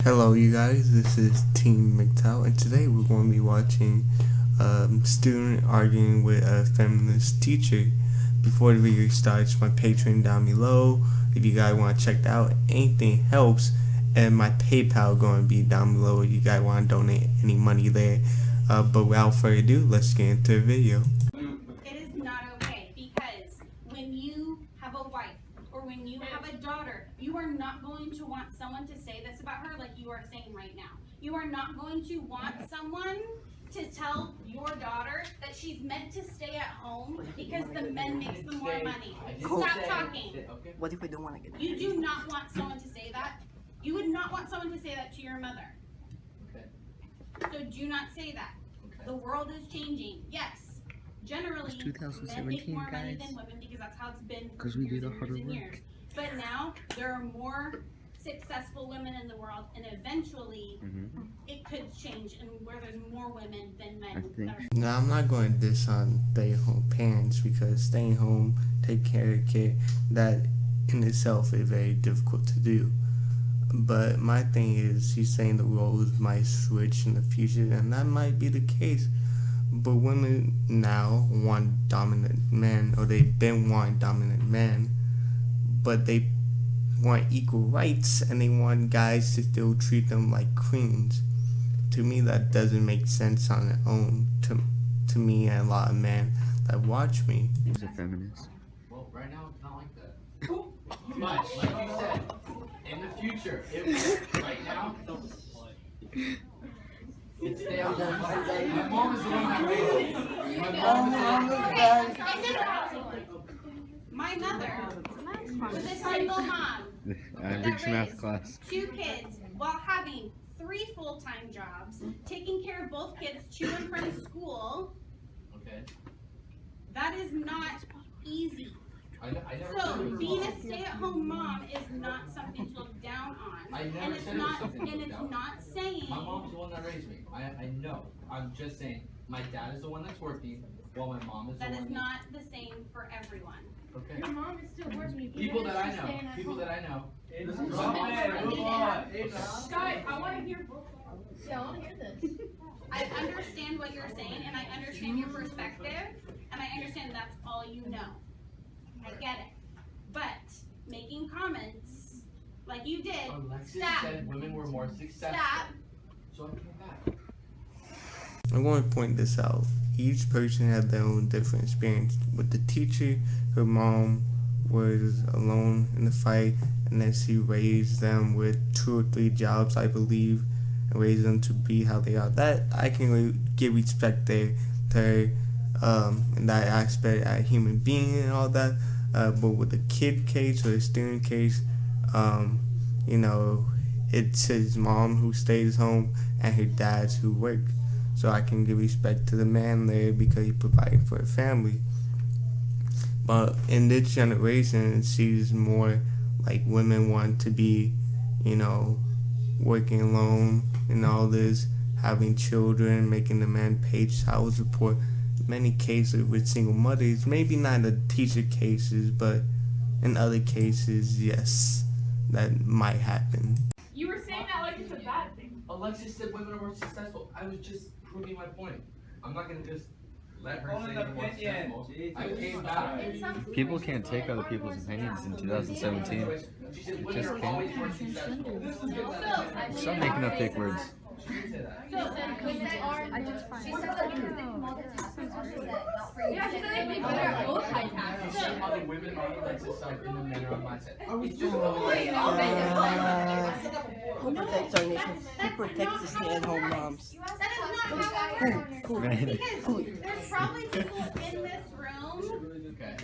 Hello you guys, this is Teacher-MGTOW, and today we're going to be watching student arguing with a feminist teacher. Before the video starts, my Patreon down below. If you guys want to check that out, anything helps, and my PayPal going to be down below if you guys want to donate any money there. But without further ado, let's get into the video. It is not okay, because when you have a wife or when you have a daughter, you are not going to want someone to say this about her like you are saying right now. You are not going to want someone to tell your daughter that she's meant to stay at home because the men makes them more money. Stop talking. What if we don't want to get You do not want someone to say that. You would not want someone to say that to your mother. So do not say that. The world is changing. Yes, generally, It's men make 2017, more money guys. than women because that's how it's been for 'Cause we do years the and harder years and work. years. But now there are more successful women in the world, and eventually it could change, and where there's more women than men. I think. that are- Now, I'm not going to diss on stay-at-home parents because staying home, take care of kid, that in itself is very difficult to do. But my thing is, she's saying the roles might switch in the future, and that might be the case. But women now want dominant men, or they've been wanting dominant men, but they want equal rights, and they want guys to still treat them like queens. To me, that doesn't make sense on its own. To me and a lot of men that watch me. He's a feminist. Well, right now it's not like that. But like you said, in the future, it will. Right now, it's stay at home. My mom is the one that raised me. My mom is the My mother was a single mom I that math raised class. 2 kids while having 3 full-time jobs, taking care of both kids to and from school. Okay. That is not easy. I never said it So was being wrong. a stay-at-home mom is not something to look down on. I never And it's said it was not, something to and look it's down on. not saying My mom's the one that raised me. I know. I'm just saying, my dad is the one that's working, while my mom is the that one. is not the same for everyone. Okay. Your mom is still working. People that I know. People that I know. Guys, I want to hear both. Yeah, I want to hear this. I understand what you're saying, and I understand your perspective, and I understand that's all you know. I get it. But making comments like you did, Alexis stop. said women were more successful. Stop. So I came back. I'm going to point this out. Each person had their own different experience. With the teacher, her mom was alone in the fight, and then she raised them with 2 or 3 jobs, I believe, and raised them to be how they are. That I can really give respect there to her, in that aspect, as a human being and all that. But with the kid case or the student case, it's his mom who stays home and her dad's who work. So I can give respect to the man there because he provided for a family. But in this generation, it seems more like women want to be, working alone and all this, having children, making the man pay child support. Many cases with single mothers, maybe not the teacher cases, but in other cases, yes, that might happen. You were saying that like it's a bad thing. Alexis said women are more successful. I was just proving my point. I'm not gonna just let her say they're more successful. I came back. People can't take other people's opinions in 2017. She said women Just are can't. always more successful. Stop making up fake words. She didn't say that. Yeah, she said they think women are both high tax. You see how the women are on Alexis' side and the men are on my side. It's just Who protects our nation? Who protects the stay-at-home moms? That is not how Who? because there's probably people in this room Okay.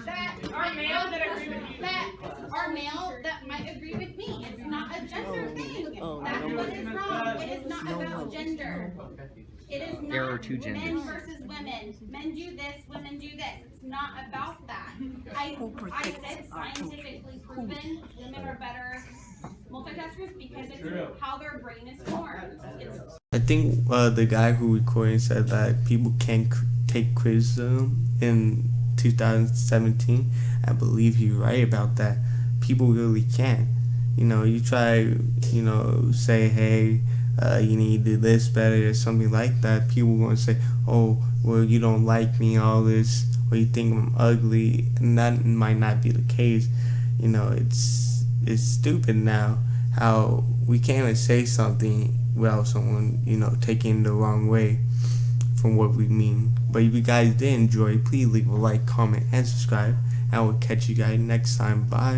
that Are male that agree with you. that are male that might agree with me. It's not a gender thing. Oh, That's no. what is wrong. It is not No. about gender. Okay. It is There are not 2 men genders. versus women. Men do this, women do this. It's not about that. Who I protects said our scientifically proven women are better multitaskers because it's how their brain is formed. It's I think the guy who recorded said that people can't take criticism in 2017. I believe he's right about that. People really can't. you try, say, hey, you need to do this better or something like that, people are going to say, oh, well, you don't like me, all this, or you think I'm ugly, and that might not be the case. It's stupid now how we can't even say something without someone, taking it the wrong way from what we mean. But if you guys did enjoy, please leave a like, comment, and subscribe, and I will catch you guys next time. Bye.